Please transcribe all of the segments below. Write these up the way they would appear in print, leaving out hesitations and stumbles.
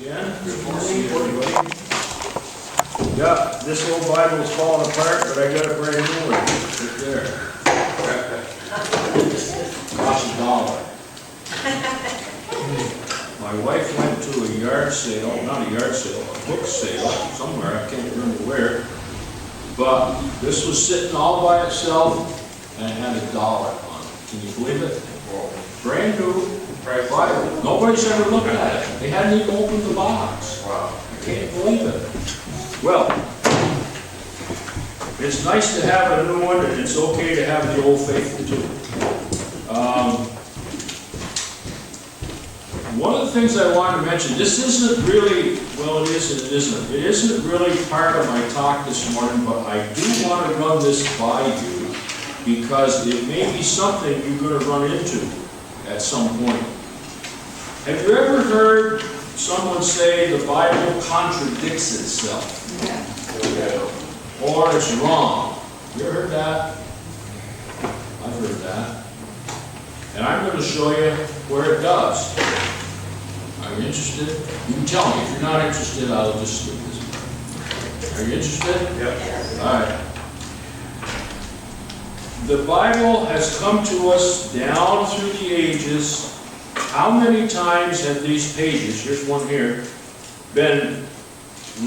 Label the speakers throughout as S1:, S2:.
S1: Again, good morning, everybody. Yeah, this old Bible is falling apart, but I got a brand new one right there. Cost $1. My wife went to a yard sale, not a yard sale, a book sale somewhere, I can't remember where. But this was sitting all by itself and it had $1 on it. Can you believe it? Brand new Bible. Nobody's ever looked at it. They hadn't even opened the box.
S2: Wow.
S1: I can't believe it. Well, it's nice to have a new one, and it's okay to have the Old Faithful too. One of the things I want to mention, this isn't really, well, it is and it isn't. It isn't really part of my talk this morning, but I do want to run this by you because it may be something you're going to run into at some point. Have you ever heard someone say the Bible contradicts itself?
S2: Yeah.
S1: Or it's wrong? You ever heard that? I've heard that. And I'm going to show you where it does. Are you interested? You can tell me. If you're not interested, I'll just skip this. Are you interested?
S2: Yep.
S1: All right. The Bible has come to us down through the ages. How many times have these pages, here's one here, been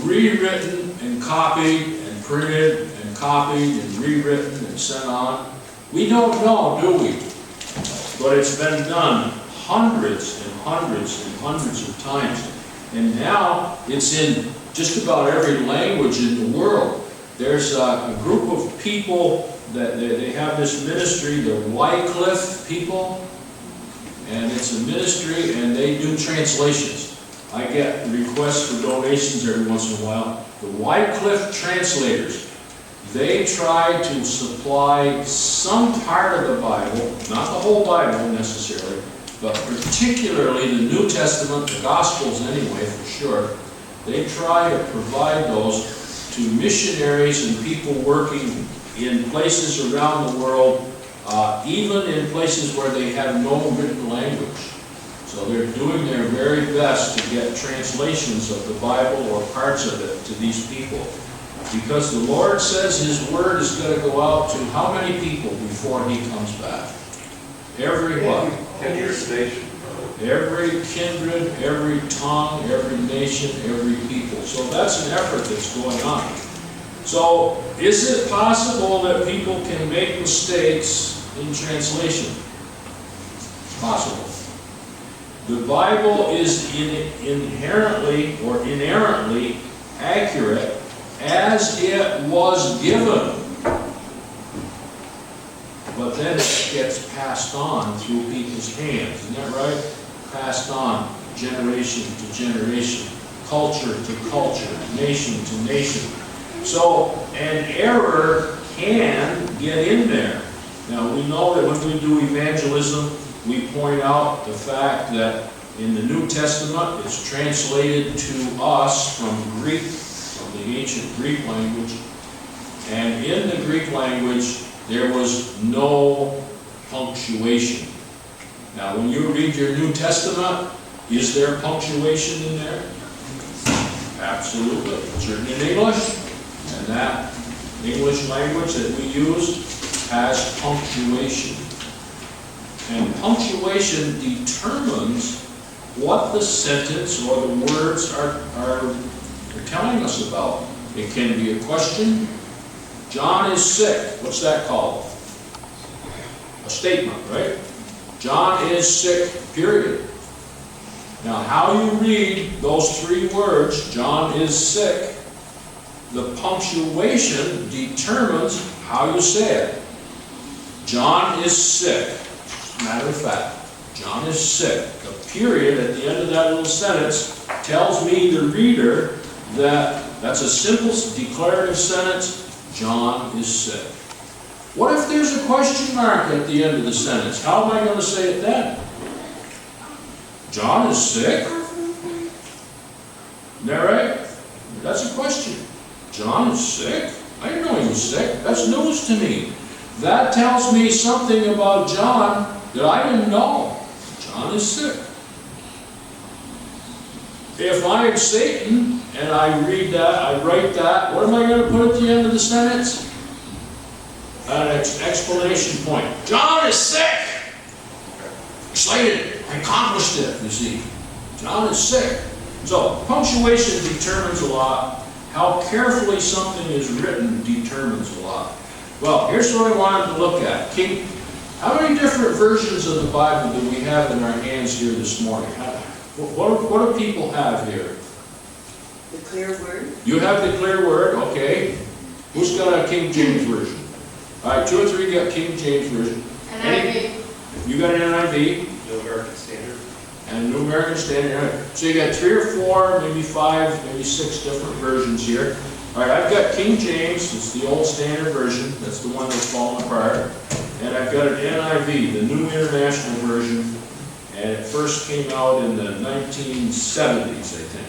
S1: rewritten and copied and printed and copied and rewritten and sent on? We don't know, do we? But it's been done hundreds and hundreds and hundreds of times. And now it's in just about every language in the world. There's a group of people that they have this ministry, the Wycliffe people, and it's a ministry and they do translations. I get requests for donations every once in a while. The Wycliffe translators, they try to supply some part of the Bible, not the whole Bible necessarily, but particularly the New Testament, the Gospels anyway, for sure. They try to provide those to missionaries and people working in places around the world, even in places where they have no written language. So they're doing their very best to get translations of the Bible or parts of it to these people. Because the Lord says His Word is going to go out to how many people before He comes back? Every what?
S2: Every nation.
S1: Every kindred, every tongue, every nation, every people. So that's an effort that's going on. So, is it possible that people can make mistakes in translation? It's possible. The Bible is inherently or inerrantly accurate as it was given. But then it gets passed on through people's hands. Isn't that right? Passed on generation to generation, culture to culture, nation to nation. So an error can get in there. Now we know that when we do evangelism, we point out the fact that in the New Testament it's translated to us from Greek, from the ancient Greek language. And in the Greek language, there was no punctuation. Now when you read your New Testament, is there punctuation in there? Absolutely. It's written in English. And that English language that we use has punctuation. And punctuation determines what the sentence or the words are telling us about. It can be a question. John is sick. What's that called? A statement, right? John is sick, period. Now, how you read those three words, John is sick, the punctuation determines how you say it. John is sick. Matter of fact, John is sick. A period at the end of that little sentence tells me, the reader, that that's a simple declarative sentence. John is sick. What if there's a question mark at the end of the sentence? How am I going to say it then? John is sick? Isn't that right? That's a question. John is sick? I didn't know he was sick. That's news to me. That tells me something about John that I didn't know. John is sick. If I am Satan and I read that, I write that, what am I going to put at the end of the sentence? An exclamation point. John is sick! Excited. I accomplished it, you see. John is sick. So, punctuation determines a lot. How carefully something is written determines a lot. Well, here's what I wanted to look at. How many different versions of the Bible do we have in our hands here this morning? What do people have here?
S3: The clear word.
S1: You have the clear word, okay. Who's got a King James version? All right, 2 or 3 got King James version.
S4: NIV.
S1: You got an NIV?
S2: New American Standard.
S1: And New American Standard. All right. So you got 3 or 4, maybe 5, maybe 6 different versions here. All right, I've got King James. It's the old standard version. That's the one that's fallen apart. And I've got an NIV, the New International Version. And it first came out in the 1970s, I think.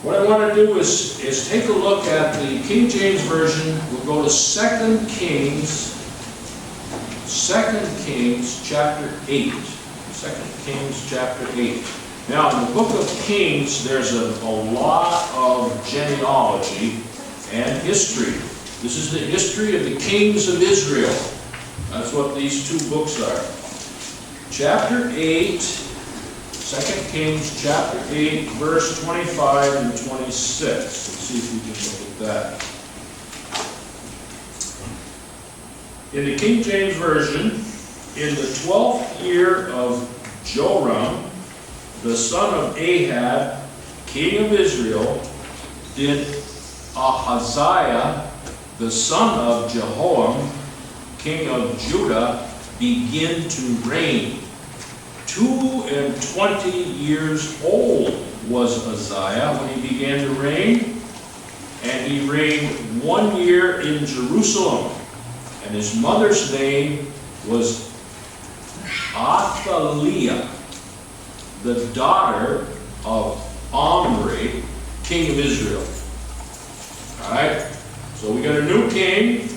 S1: What I want to do is take a look at the King James Version. We'll go to 2 Kings chapter 8. 2 Kings chapter 8. Now, in the book of Kings, there's a lot of genealogy and history. This is the history of the kings of Israel. That's what these 2 books are. Chapter 8, 2 Kings chapter 8, verse 25 and 26. Let's see if we can look at that. In the King James Version, in the 12th year of Joram, the son of Ahab, king of Israel, did Ahaziah, the son of Jehoram, king of Judah, begin to reign. 22 years old was Uzziah when he began to reign, and he reigned 1 year in Jerusalem. And his mother's name was Athaliah, the daughter of Omri, king of Israel. All right, so we got a new king.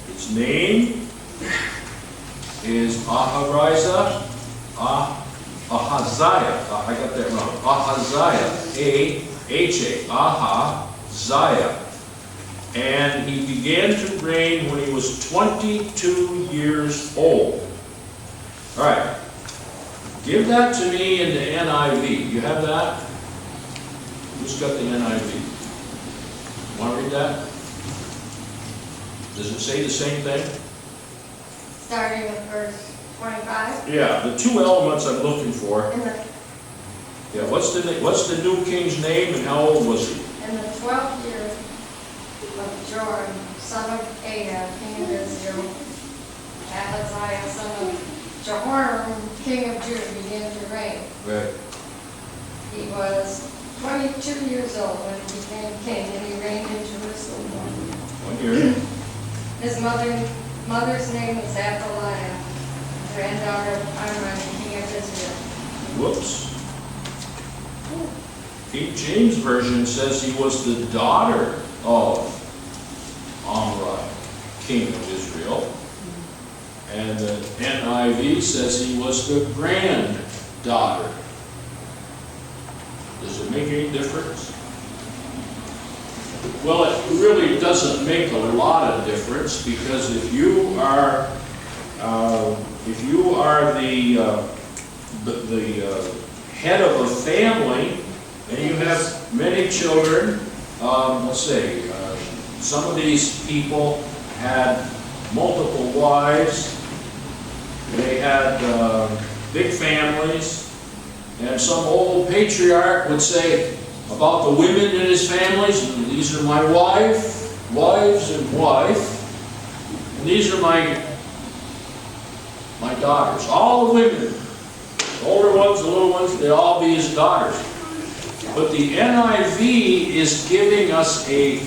S1: His name is Ahaziah. I got that wrong. Ahaziah. Ahaziah. And he began to reign when he was 22 years old. All right. Give that to me in the NIV. You have that? Who's got the NIV? Want to read that? Does it say the same thing?
S4: Starting with verse 25.
S1: Yeah, the 2 elements I'm looking for. Yeah, what's the new king's name and how old was he?
S4: In the 12th year of Joram, son of Ahab, king of Israel, Ahaziah, son of Jehoram, king of Judah, began to reign.
S1: Right.
S4: He was 22 years old when he became king, and he reigned in Jerusalem
S1: 1 year.
S4: His mother's name was Athaliah, granddaughter of Omri, king of Israel.
S1: Whoops. King James Version says he was the daughter of Omri, king of Israel. And the NIV says he was the granddaughter. Does it make any difference? Well, it really doesn't make a lot of difference, because if you are the head of a family and you have many children, let's say some of these people had multiple wives, they had big families, and some old patriarch would say about the women in his families, these are my wives and wife, and these are my daughters. All the women, the older ones, the little ones, they all be his daughters. But the NIV is giving us a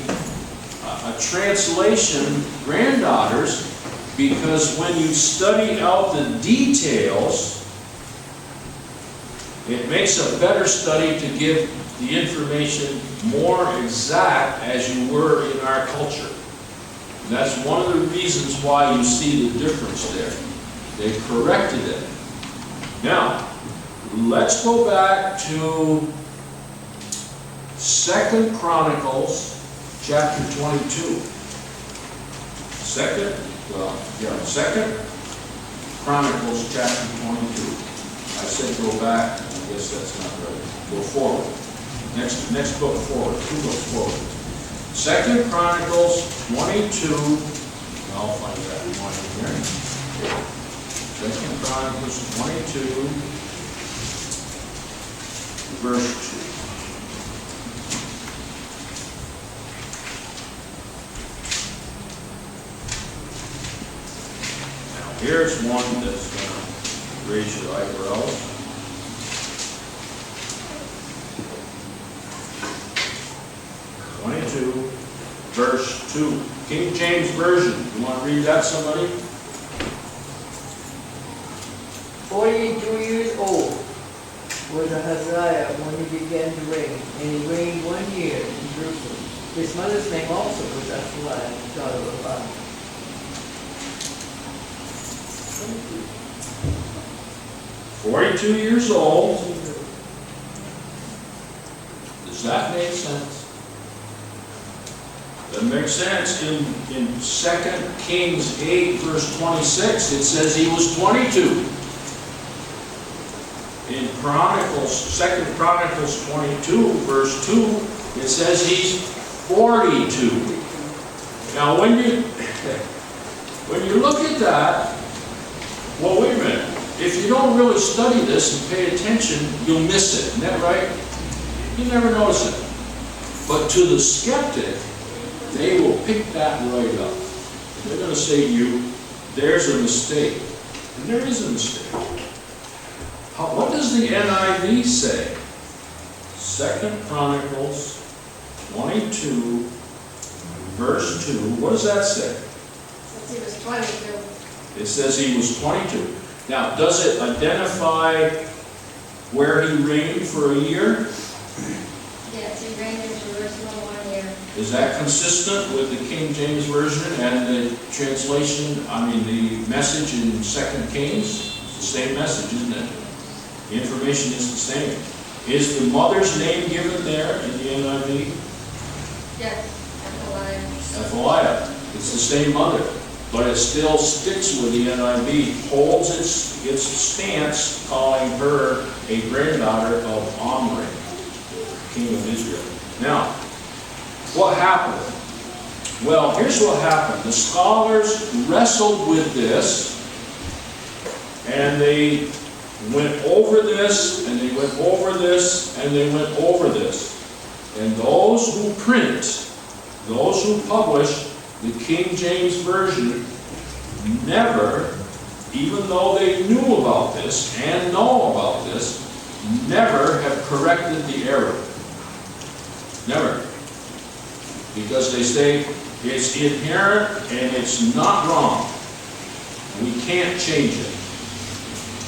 S1: translation, granddaughters, because when you study out the details, it makes a better study to give the information more exact as you were in our culture. And that's one of the reasons why you see the difference there. They corrected it. Now, let's go back to 2 Chronicles chapter 22. 2 Chronicles chapter 22. I said go back, I guess that's not right. Go forward. Next book forward, 2 books forward. 2 Chronicles 22, I'll find that one here. 2 Chronicles 22, verse 2. Now here's one that's going to raise your eyebrows. 22, verse 2. King James Version. You want to read that, somebody?
S3: 42 years old was Ahaziah when he began to reign, and he reigned 1 year in Jerusalem. His mother's name also was Athaliah, daughter of Ahijah.
S1: 42 years old. Does that make sense? That makes sense. In 2 Kings 8, verse 26, it says he was 22. In Chronicles, 2 Chronicles 22, verse 2, it says he's 42. Now, when you look at that, well, wait a minute. If you don't really study this and pay attention, you'll miss it. Isn't that right? You never notice it. But to the skeptic, they will pick that right up. They're going to say to you, there's a mistake. And there is a mistake. What does the NIV say? 2 Chronicles 22, verse 2. What does that say?
S4: Since he was 22.
S1: It says he was 22. Now, does it identify where he reigned for a year?
S4: Yes, he reigned in Jerusalem 1 year.
S1: Is that consistent with the King James Version and the translation, the message in 2 Kings? It's the same message, isn't it? The information is the same. Is the mother's name given there in the NIV?
S4: Yes, Athaliah.
S1: Athaliah. It's the same mother, but it still sticks with the NIV, holds its stance, calling her a granddaughter of Omri, king of Israel. Now, what happened? Well, here's what happened. The scholars wrestled with this, and they went over this, and they went over this, and they went over this. And those who print, those who publish the King James Version never, even though they knew about this and know about this, never have corrected the error. Never. Because they say it's inherent and it's not wrong. We can't change it.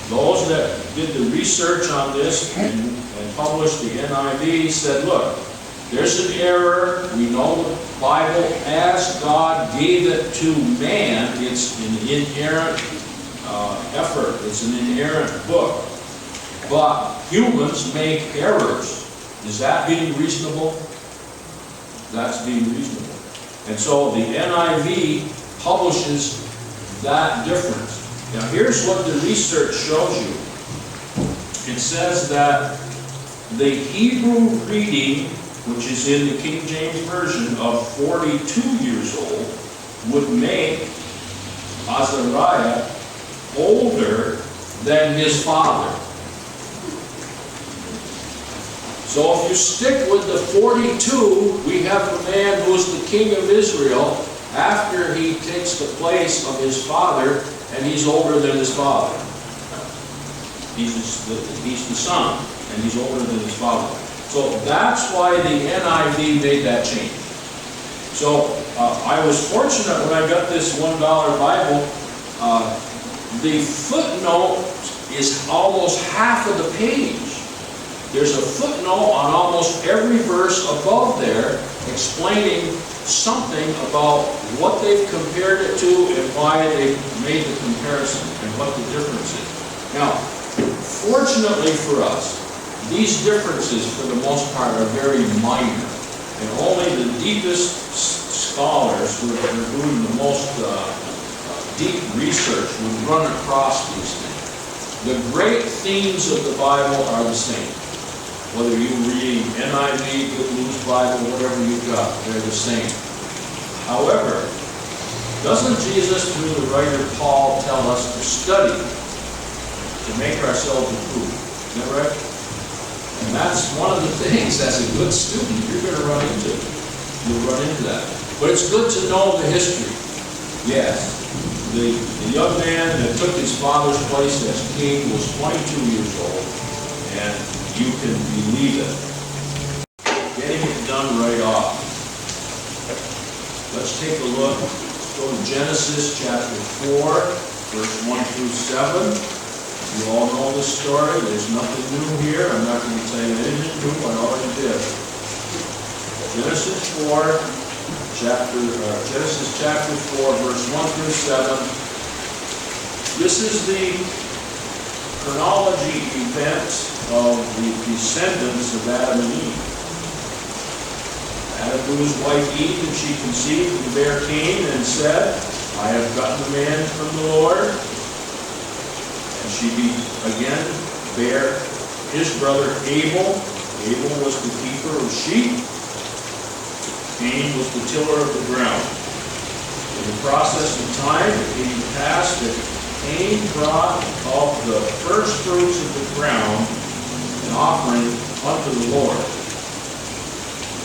S1: Those that did the research on this and published the NIV said, look, there's an error. We know the Bible as God gave it to man. It's an inerrant effort. It's an inerrant book. But humans make errors. Is that being reasonable? That's being reasonable. And so the NIV publishes that difference. Now here's what the research shows you. It says that the Hebrew reading, which is in the King James Version, of 42 years old, would make Azariah older than his father. So if you stick with the 42, we have a man who is the king of Israel after he takes the place of his father, and he's older than his father. He's the son, and he's older than his father. So that's why the NIV made that change. So I was fortunate when I got this $1 Bible. The footnote is almost half of the page. There's a footnote on almost every verse above there explaining something about what they've compared it to and why they've made the comparison and what the difference is. Now, Fortunately for us, these differences, for the most part, are very minor, and only the deepest scholars who are doing the most deep research would run across these things. The great themes of the Bible are the same. Whether you read NIV, Good News Bible, whatever you've got, they're the same. However, doesn't Jesus, through the writer Paul, tell us to study, to make ourselves approved? Isn't that right? And that's one of the things, as a good student, you're going to run into. You'll run into that. But it's good to know the history. Yes, the young man that took his father's place as king was 22 years old, and you can believe it. Getting it done right off. Let's take a look. Let's go to Genesis chapter 4, verse 1 through 7. You all know this story. There's nothing new here. I'm not going to tell you anything new. I already did. Genesis chapter 4, verse 1 through 7. This is the chronology event of the descendants of Adam and Eve. Adam knew his wife Eve, and she conceived and bare Cain, and said, I have gotten a man from the Lord. And she again bare his brother Abel. Abel was the keeper of sheep. Cain was the tiller of the ground. In the process of time, it came to pass that Cain brought of the first fruits of the ground an offering unto the Lord.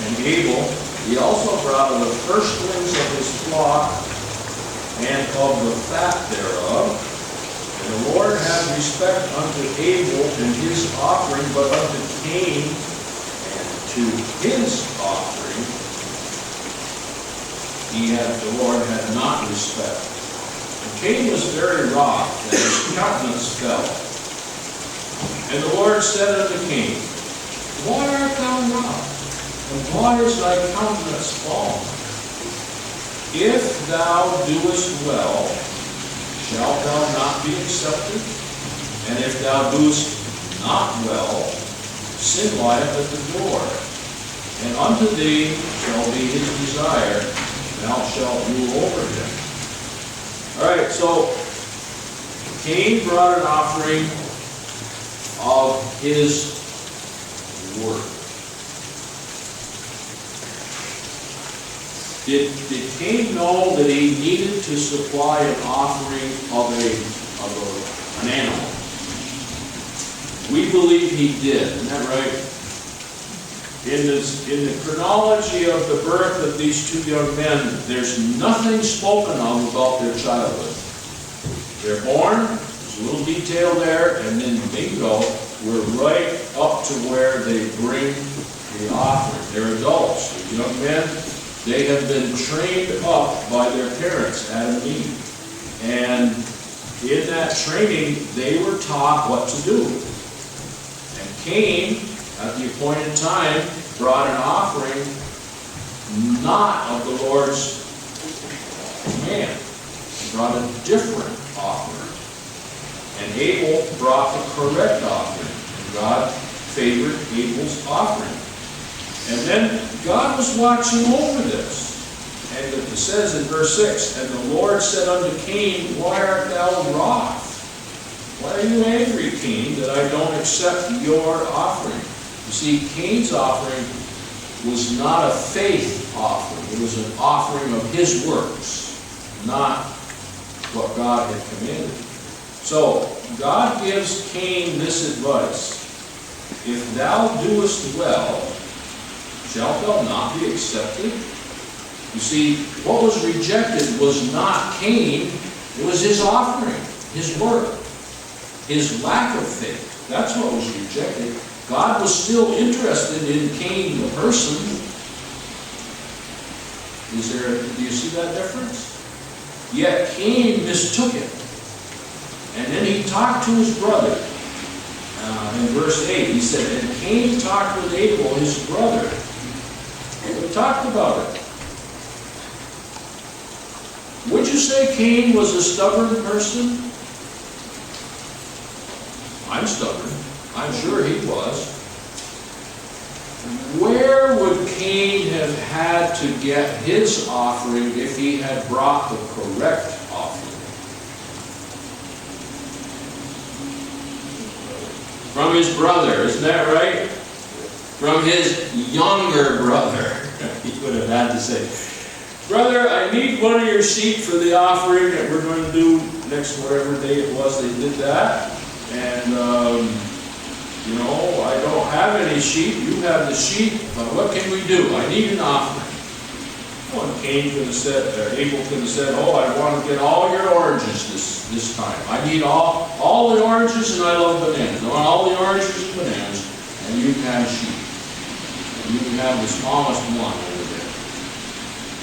S1: And Abel, he also brought of the firstlings of his flock and of the fat thereof. And the Lord had respect unto Abel and his offering, but unto Cain and to his offering the Lord had not respect. And Cain was very wroth, and his countenance fell. And the Lord said unto Cain, Why art thou wroth? And why is thy countenance fallen? If thou doest well, shalt thou not be accepted? And if thou doest not well, sin lieth at the door. And unto thee shall be his desire, thou shalt rule over him. All right, so Cain brought an offering of his work. Did Cain know that he needed to supply an offering of an animal? We believe he did, isn't that right? In the chronology of the birth of these two young men, there's nothing spoken of about their childhood. They're born, there's a little detail there, and then bingo, we're right up to where they bring the offering. They're adults, they're young men. They have been trained up by their parents, Adam and Eve. And in that training, they were taught what to do. And Cain, at the appointed time, brought an offering not of the Lord's command. He brought a different offering. And Abel brought the correct offering. And God favored Abel's offering. And then God was watching over this. And it says in verse 6, And the Lord said unto Cain, Why art thou wroth? Why are you angry, Cain, that I don't accept your offering? You see, Cain's offering was not a faith offering. It was an offering of his works, not what God had commanded. So, God gives Cain this advice. If thou doest well, shalt thou not be accepted? You see, what was rejected was not Cain, it was his offering, his work, his lack of faith. That's what was rejected. God was still interested in Cain the person. Do you see that difference? Yet Cain mistook it. And then he talked to his brother. In verse 8, he said, And Cain talked with Abel, his brother. And we talked about it. Would you say Cain was a stubborn person? I I'm stubborn. I'm sure he was. Where would Cain have had to get his offering if he had brought the correct offering? From his brother, isn't that right? From his younger brother. He would have had to say, brother, I need one of your sheep for the offering that we're going to do next whatever day it was they did that. And, you know, I don't have any sheep. You have the sheep. But what can we do? I need an offering. Well, and Cain could have said, or Abel could have said, oh, I want to get all your oranges this time. I need all the oranges, and I love bananas. I want all the oranges and bananas, and you can have sheep. And you can have the smallest one over there.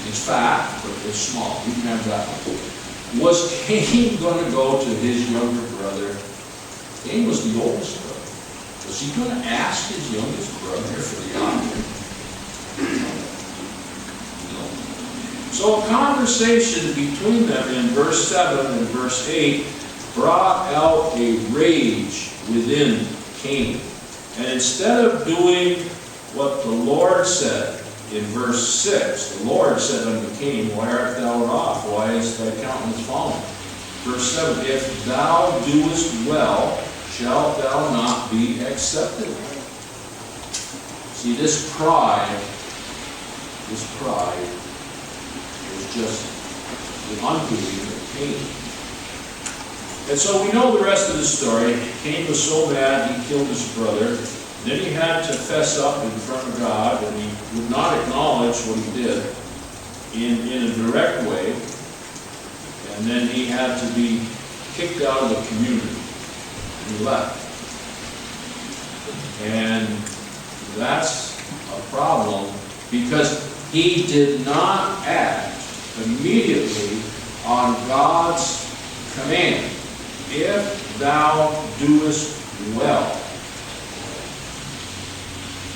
S1: It's fat, but it's small. You can have that one. Was Cain going to go to his younger brother? Cain was the oldest brother. Was he going to ask his youngest brother for the offering? No. So a conversation between them in verse 7 and verse 8 brought out a rage within Cain. And instead of doing what the Lord said in verse 6, the Lord said unto Cain, why art thou wroth? Why is thy countenance fallen? Verse 7, if thou doest well, shalt thou not be accepted? See, this pride was just the unbelief of Cain. And so we know the rest of the story. Cain was so mad he killed his brother. Then he had to fess up in front of God, and he would not acknowledge what he did in a direct way. And then he had to be kicked out of the community. He left. And that's a problem because he did not act immediately on God's command. If thou doest well,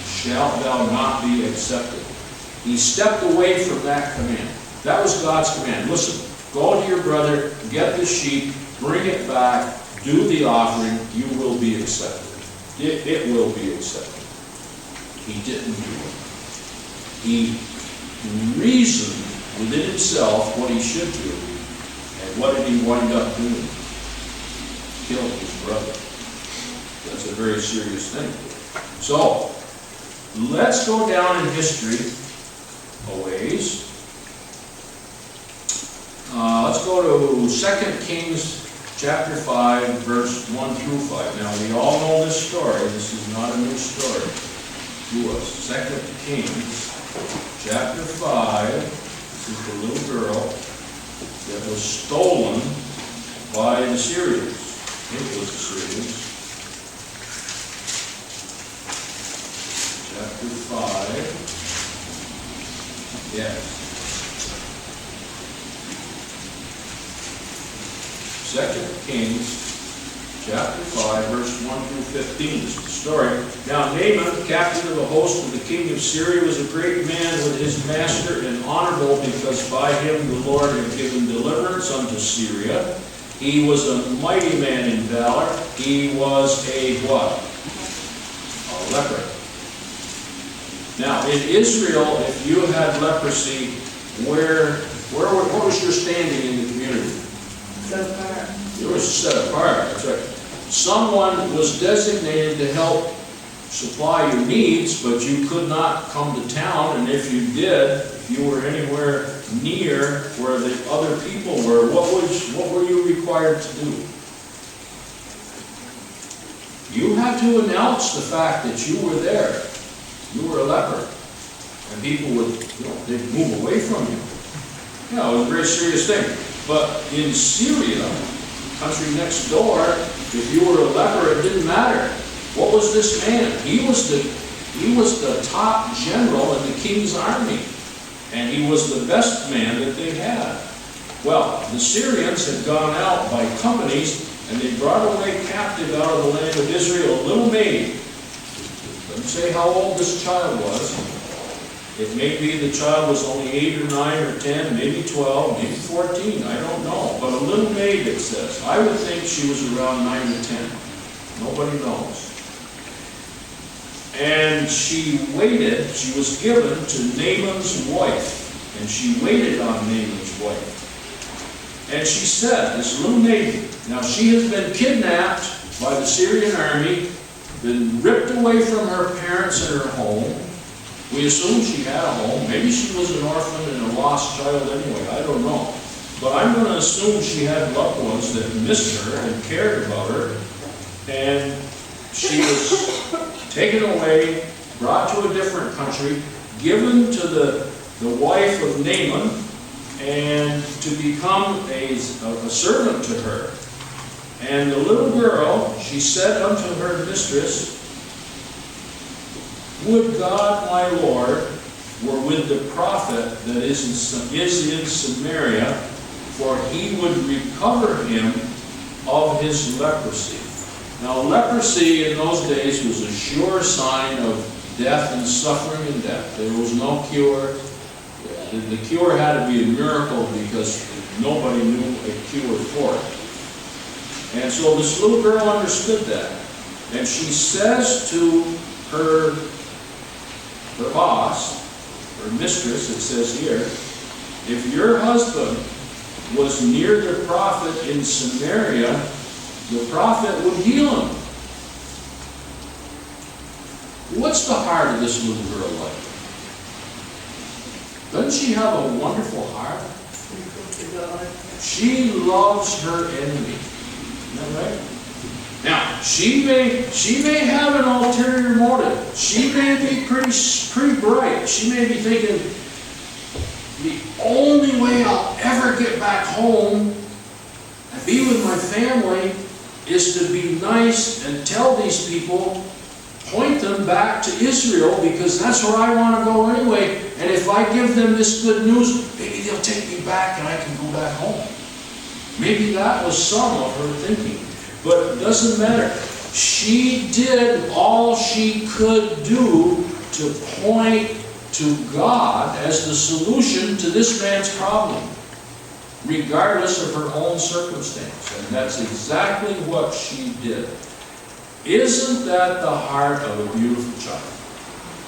S1: shalt thou not be accepted. He stepped away from that command. That was God's command. Listen, go to your brother, get the sheep, bring it back, do the offering, you will be accepted. It will be accepted. He didn't do it. He reasoned within himself what he should do. And what did he wind up doing? Killed his brother. That's a very serious thing. So, let's go down in history a ways. Let's go to 2 Kings chapter 5, verse 1 through 5. Now, we all know this story. This is not a new story to us. 2 Kings chapter 5. This is the little girl that was stolen by the Syrians. I think it was the Syrians. Chapter 5. Yes. 2 Kings chapter 5, verse 1 through 15 is the story. Now Naaman, captain of the host of the king of Syria, was a great man with his master and honorable, because by him the Lord had given deliverance unto Syria. He was a mighty man in valor. He was a what? A leper. Now in Israel, if you had leprosy, what was your standing in the community?
S3: Set apart.
S1: You were set apart, that's right. Someone was designated to help supply your needs, but you could not come to town, and if you did, if you were anywhere near where the other people were, what were you required to do? You had to announce the fact that you were there. You were a leper. And people would, they'd move away from you. It was a very serious thing. But in Syria, country next door, if you were a leper, it didn't matter. What was this man? He was the top general in the king's army. And he was the best man that they had. Well, the Syrians had gone out by companies, and they brought away captive out of the land of Israel a little maid. Doesn't say how old this child was. It may be the child was only 8 or 9 or 10, maybe 12, maybe 14, I don't know. But a little maid, it says. I would think she was around 9 or 10. Nobody knows. And she waited, she was given to Naaman's wife, and she waited on Naaman's wife. And she said, this little Naaman, now she has been kidnapped by the Syrian army, been ripped away from her parents and her home. We assume she had a home. Maybe she was an orphan and a lost child anyway, I don't know. But I'm going to assume she had loved ones that missed her and cared about her. And she was taken away, brought to a different country, given to the wife of Naaman, and to become a servant to her. And the little girl, she said unto her mistress, would God my Lord were with the prophet that is in Samaria, for he would recover him of his leprosy. Now, leprosy in those days was a sure sign of death and suffering and death. There was no cure. The cure had to be a miracle because nobody knew a cure for it. And so this little girl understood that. And she says to her boss, her mistress, it says here, if your husband was near the prophet in Samaria, the prophet would heal him. What's the heart of this little girl like? Doesn't she have a wonderful heart? She loves her enemy. Isn't that right? Now, she may have an ulterior motive. She may be pretty bright. She may be thinking, the only way I'll ever get back home and be with my family is to be nice and tell these people, point them back to Israel, because that's where I want to go anyway. And if I give them this good news, maybe they'll take me back and I can go back home. Maybe that was some of her thinking. But it doesn't matter. She did all she could do to point to God as the solution to this man's problem, regardless of her own circumstance. And that's exactly what she did. Isn't that the heart of a beautiful child?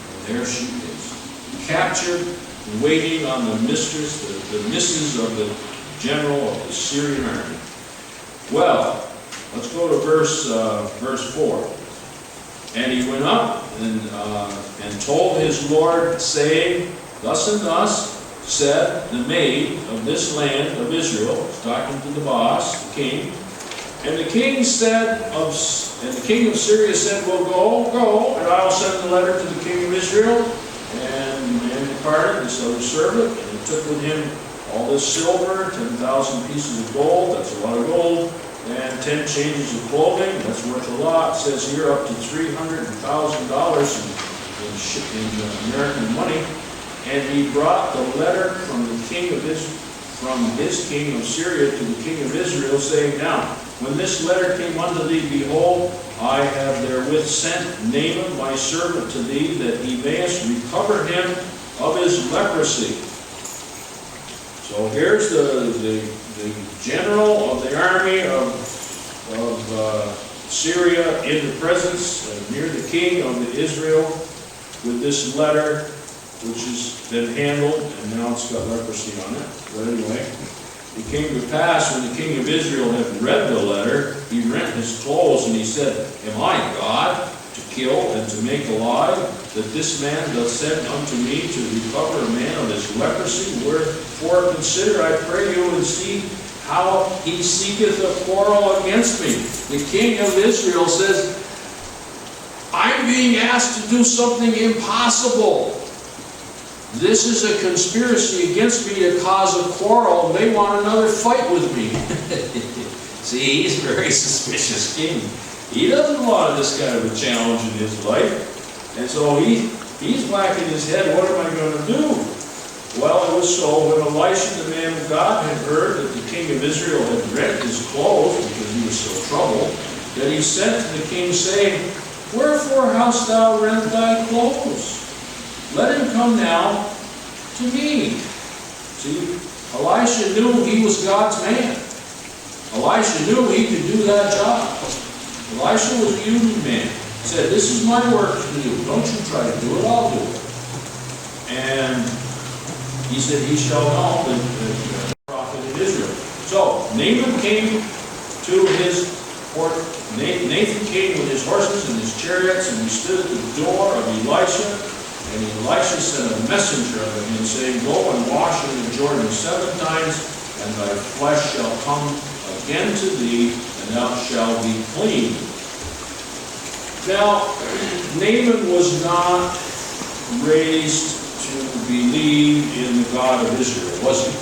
S1: And there she is, captured, waiting on the mistress, the missus of the general of the Syrian army. Well, let's go to verse 4. And he went up and told his Lord, saying, thus and thus said the maid of this land of Israel, talking to the boss, the king. And the king of Syria said, well, go, and I'll send the letter to the king of Israel. And the man departed, this other servant, and he took with him all this silver, 10,000 pieces of gold, that's a lot of gold, and 10 changes of clothing, that's worth a lot. It says here up to $300,000 in American money. And he brought the letter from the king of Israel, from his king of Syria to the king of Israel, saying, now, when this letter came unto thee, behold, I have therewith sent Naaman my servant to thee, that he mayest recover him of his leprosy. So here's the general of the army of Syria in the presence, near the king of Israel, with this letter, which has been handled, and now it's got leprosy on it. But anyway, it came to pass when the king of Israel had read the letter, he rent his clothes, and he said, am I God to kill and to make alive, that this man doth send unto me to recover a man of his leprosy? Wherefore consider, I pray you, and see how he seeketh a quarrel against me. The king of Israel says, I'm being asked to do something impossible. This is a conspiracy against me to cause a quarrel. They want another fight with me. See, he's a very suspicious king. He doesn't want this kind of a challenge in his life. And so he's whacking his head, what am I going to do? Well, it was so when Elisha, the man of God, had heard that the king of Israel had rent his clothes, because he was so troubled, that he sent to the king, saying, wherefore hast thou rent thy clothes? Let him come now to me. See, Elisha knew he was God's man. Elisha knew he could do that job. Elisha was a Union man. He said, this is my work to do. Don't you try to do it, I'll do it. And he said, he shall know the prophet in Israel. So Naaman came to his port. Nathan came with his horses and his chariots, and he stood at the door of Elisha. And Elisha sent a messenger unto him, saying, go and wash in the Jordan 7 times, and thy flesh shall come again to thee, and thou shalt be clean. Now, Naaman was not raised to believe in the God of Israel, was he?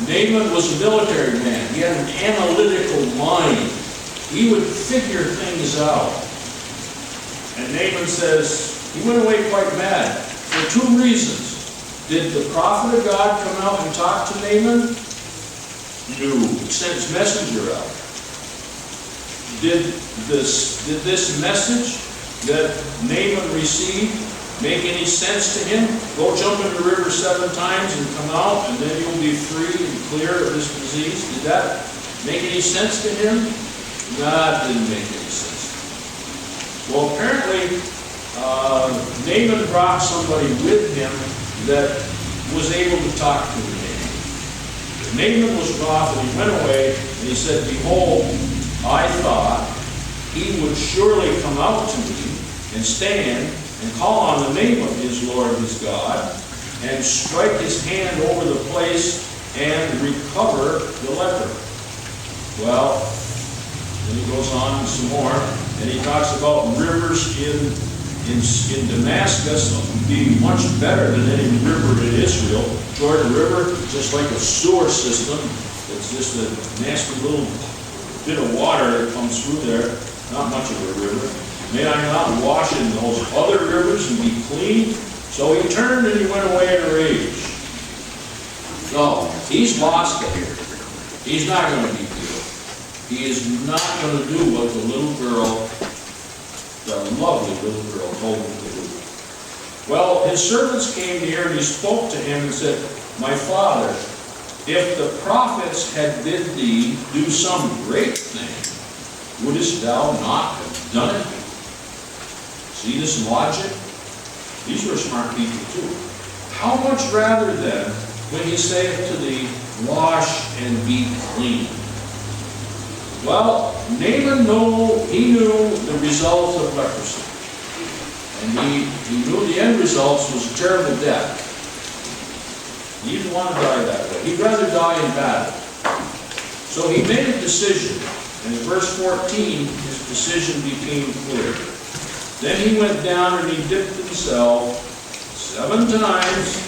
S1: Naaman was a military man. He had an analytical mind. He would figure things out. And Naaman says, he went away quite mad for 2 reasons. Did the prophet of God come out and talk to Naaman? No. He sent his messenger out. Did this message that Naaman received make any sense to him? Go jump in the river 7 times and come out, and then you'll be free and clear of this disease. Did that make any sense to him? That didn't make any sense. Well, apparently, Naaman brought somebody with him that was able to talk to Naaman. Naaman was wroth, and he went away, and he said, behold, I thought he would surely come out to me and stand and call on the name of his Lord his God, and strike his hand over the place and recover the leper. Well, then he goes on some more, and he talks about rivers in Damascus being much better than any river in Israel. Jordan River, just like a sewer system. It's just a nasty little bit of water that comes through there. Not much of a river. May I not wash in those other rivers and be clean? So he turned and he went away in a rage. No, he's lost it here. He's not going to be healed. He is not going to do what the little girl, the lovely little girl, told him to do. Well, his servants came near and he spoke to him and said, my father, if the prophets had bid thee do some great thing, wouldest thou not have done it? See this logic? These were smart people too. How much rather then, when he saith to thee, wash and be clean? Well, Naaman knew the result of leprosy. And he knew the end results was terrible death. He didn't want to die that way. He'd rather die in battle. So he made a decision. And in verse 14, his decision became clear. Then he went down and he dipped himself 7 times,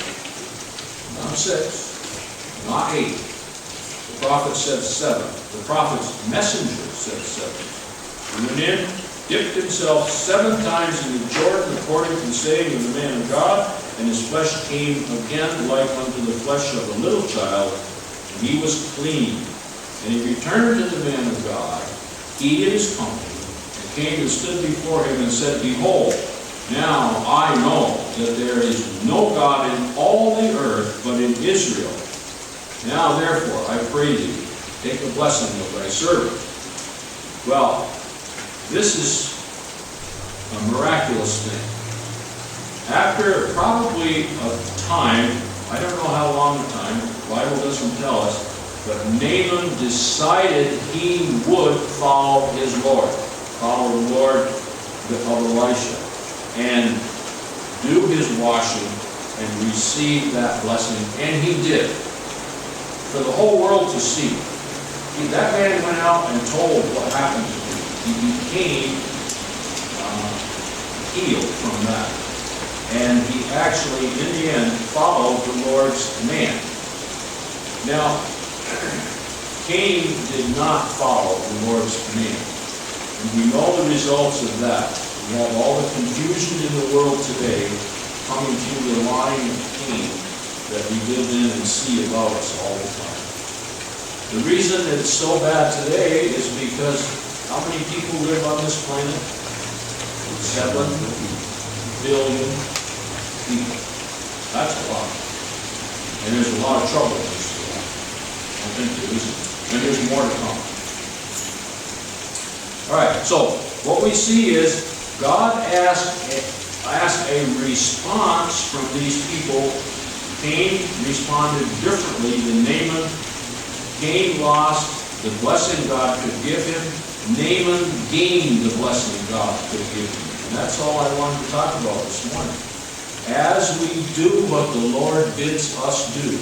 S1: not 6, not 8. The prophet said 7. The prophet's messenger said 7. He went in, dipped himself 7 times in the Jordan, according to the saying of the man of God, and his flesh came again like unto the flesh of a little child, and he was clean. And he returned to the man of God, he and his company, and came and stood before him and said, behold, now I know that there is no God in all the earth but in Israel. Now therefore, I pray thee, take the blessing of thy servant. Well, this is a miraculous thing. After probably a time, I don't know how long a time, the Bible doesn't tell us, but Naaman decided he would follow his Lord, follow the Lord of Elisha, and do his washing and receive that blessing. And he did, for the whole world to see. That man went out and told what happened to him. He became healed from that. And he actually, in the end, followed the Lord's command. Now, Cain did not follow the Lord's command. And we know the results of that. We have all the confusion in the world today coming through the line of Cain that we live in and see about us all the time. The reason it's so bad today is because how many people live on this planet? 7 billion people. That's a lot. And there's a lot of trouble in this world. I think there is. And there's more to come. All right, so what we see is God asked a response from these people. Cain responded differently than Naaman. Cain lost the blessing God could give him. Naaman gained the blessing God could give him. And that's all I wanted to talk about this morning. As we do what the Lord bids us do,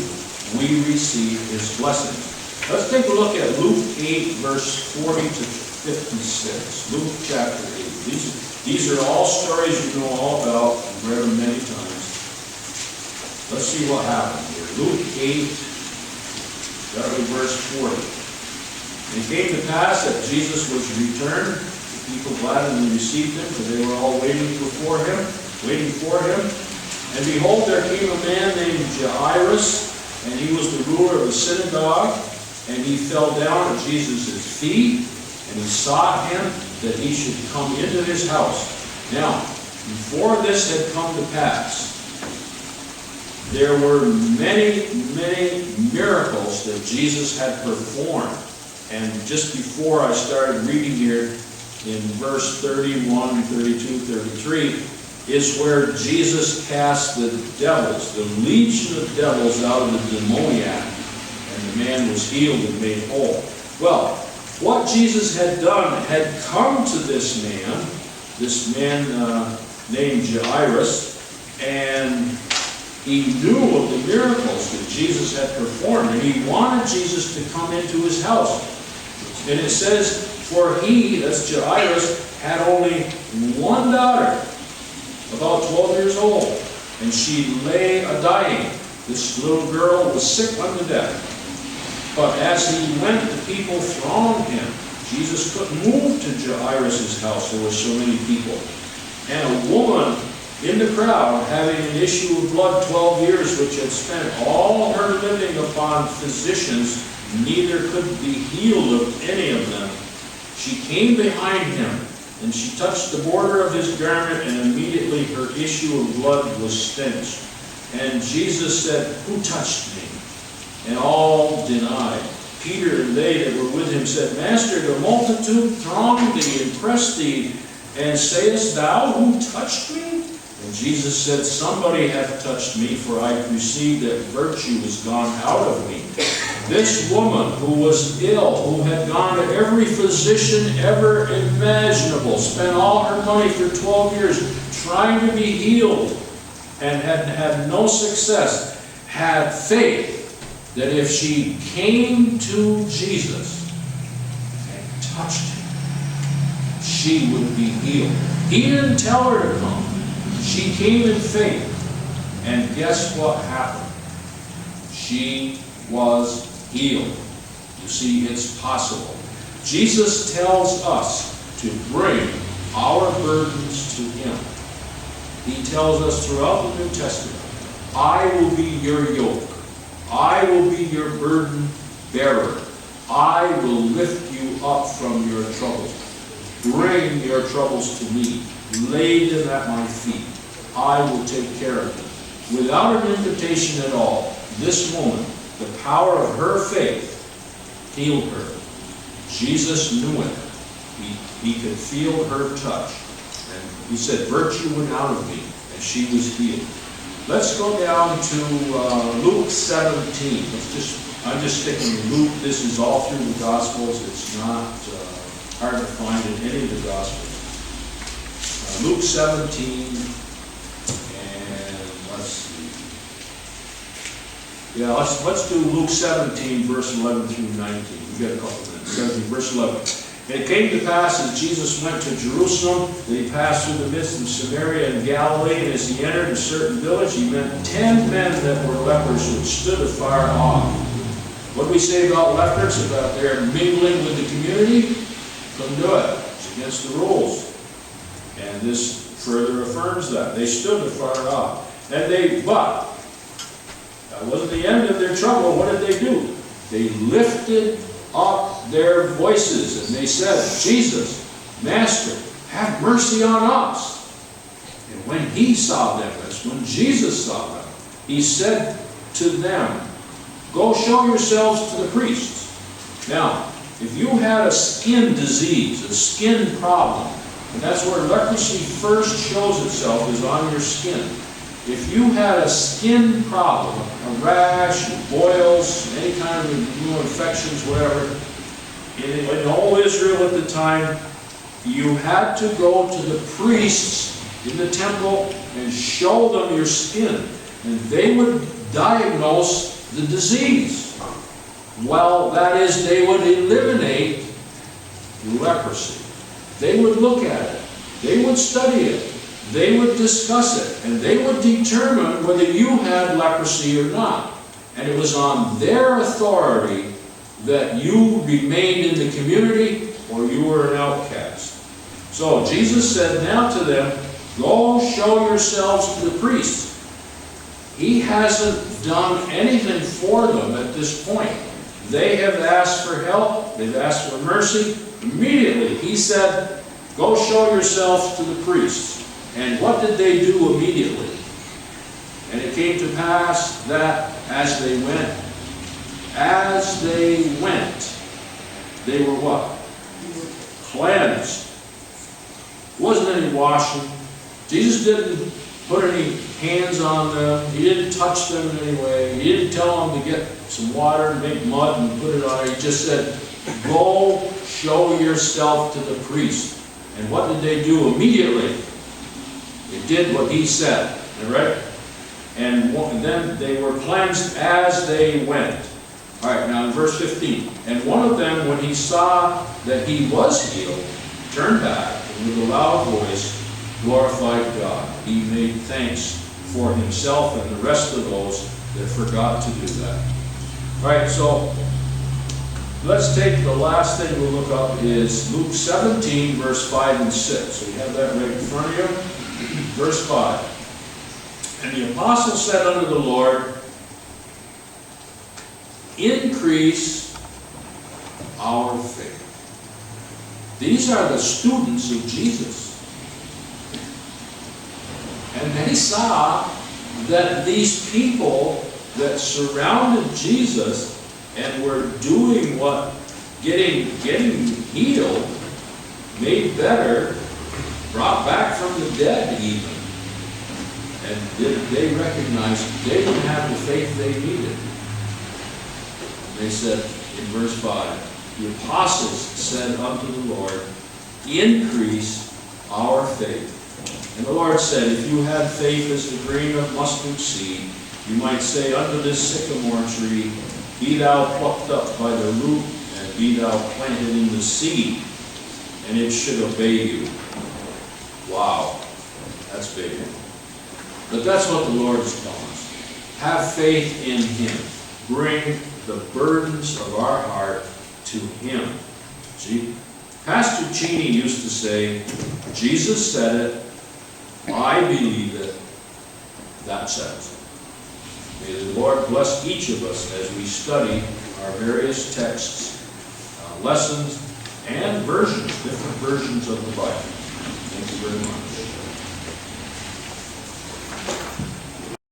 S1: we receive His blessing. Let's take a look at Luke 8, verse 40 to 56. Luke chapter 8. These are all stories you know all about. You've read them many times. Let's see what happened here. Luke 8, start with verse 40. And it came to pass that Jesus was returned. The people gladly received him, for they were all waiting for him. And behold, there came a man named Jairus, and he was the ruler of the synagogue. And he fell down at Jesus' feet, and he sought him that he should come into his house. Now, before this had come to pass, there were many, many miracles that Jesus had performed. And just before I started reading here, in verse 31, 32, 33, is where Jesus cast the devils, the legion of devils out of the demoniac, and the man was healed and made whole. Well, what Jesus had done had come to this man named Jairus, and he knew of the miracles that Jesus had performed, and he wanted Jesus to come into his house. And it says, for he, that's Jairus, had only one daughter, about 12 years old, and she lay a-dying. This little girl was sick unto death. But as he went, the people thronged him. Jesus couldn't move to Jairus' house, there were so many people. And a woman in the crowd, having an issue of blood 12 years, which had spent all her living upon physicians, neither could be healed of any of them, she came behind him, and she touched the border of his garment, and immediately her issue of blood was stanched. And Jesus said, who touched me? And all denied. Peter and they that were with him said, Master, the multitude thronged thee and pressed thee, and sayest thou, who touched me? And Jesus said, somebody hath touched me, for I perceive that virtue is gone out of me. This woman who was ill, who had gone to every physician ever imaginable, spent all her money for 12 years trying to be healed, and had had no success, had faith that if she came to Jesus and touched him, she would be healed. He didn't tell her to come. She came in faith. And guess what happened? She was healed. You see, it's possible. Jesus tells us to bring our burdens to Him. He tells us throughout the New Testament, I will be your yoke. I will be your burden bearer. I will lift you up from your troubles. Bring your troubles to me. Lay them at my feet. I will take care of them. Without an invitation at all, this woman, the power of her faith, healed her. Jesus knew it. He could feel her touch. And he said, virtue went out of me, and she was healed. Let's go down to Luke 17. I'm just sticking with Luke. This is all through the Gospels. It's not hard to find in any of the Gospels. Luke 17, and let's see. Yeah, let's do Luke 17, verse 11 through 19. We've got a couple minutes. 17, verse 11. And it came to pass as Jesus went to Jerusalem that he passed through the midst of Samaria and Galilee, and as he entered a certain village, he met 10 men that were lepers which stood afar off. What do we say about lepers? About their mingling with the community? Couldn't do it. It's against the rules. And this further affirms that. They stood afar off. But that wasn't the end of their trouble. What did they do? They lifted up their voices, and they said, Jesus, Master, have mercy on us. And when he saw them, that's when Jesus saw them, he said to them, go show yourselves to the priests. Now, if you had a skin disease, a skin problem, and that's where leprosy first shows itself, is on your skin. If you had a skin problem, a rash, boils, any kind of infections, whatever, in all Israel at the time, you had to go to the priests in the temple and show them your skin, and they would diagnose the disease. Well, that is, they would eliminate leprosy. They would look at it. They would study it. They would discuss it. And they would determine whether you had leprosy or not. And it was on their authority that you remained in the community or you were an outcast. So Jesus said now to them, go show yourselves to the priests. He hasn't done anything for them at this point. They have asked for help. They've asked for mercy. Immediately, he said, go show yourselves to the priests. And what did they do immediately? And it came to pass that as they went, they were what? Cleansed. There wasn't any washing. Jesus didn't put any hands on them. He didn't touch them in any way. He didn't tell them to get some water and make mud and put it on. He just said, go show yourself to the priest. And what did they do immediately? They did what he said. All right? And then they were cleansed as they went. All right, now in verse 15. And one of them, when he saw that he was healed, turned back and with a loud voice glorified God. He made thanks for himself and the rest of those that forgot to do that. All right, so let's take the last thing we'll look up is Luke 17, verse 5 and 6. So you have that right in front of you. Verse 5. And the apostle said unto the Lord, increase our faith. These are the students of Jesus. And they saw that these people that surrounded Jesus and were doing what, getting healed, made better, brought back from the dead even. And they recognized they didn't have the faith they needed. They said in verse 5, the apostles said unto the Lord, increase our faith. And the Lord said, if you had faith as the grain of mustard seed, you might say unto this sycamore tree, be thou plucked up by the root, and be thou planted in the sea, and it should obey you. Wow, that's big. But that's what the Lord is telling us. Have faith in Him. Bring the burdens of our heart to Him. See, Pastor Cheney used to say, Jesus said it, I believe it, that settles it. May the Lord bless each of us as we study our various texts, lessons, and versions, different versions of the Bible. Thank you very much.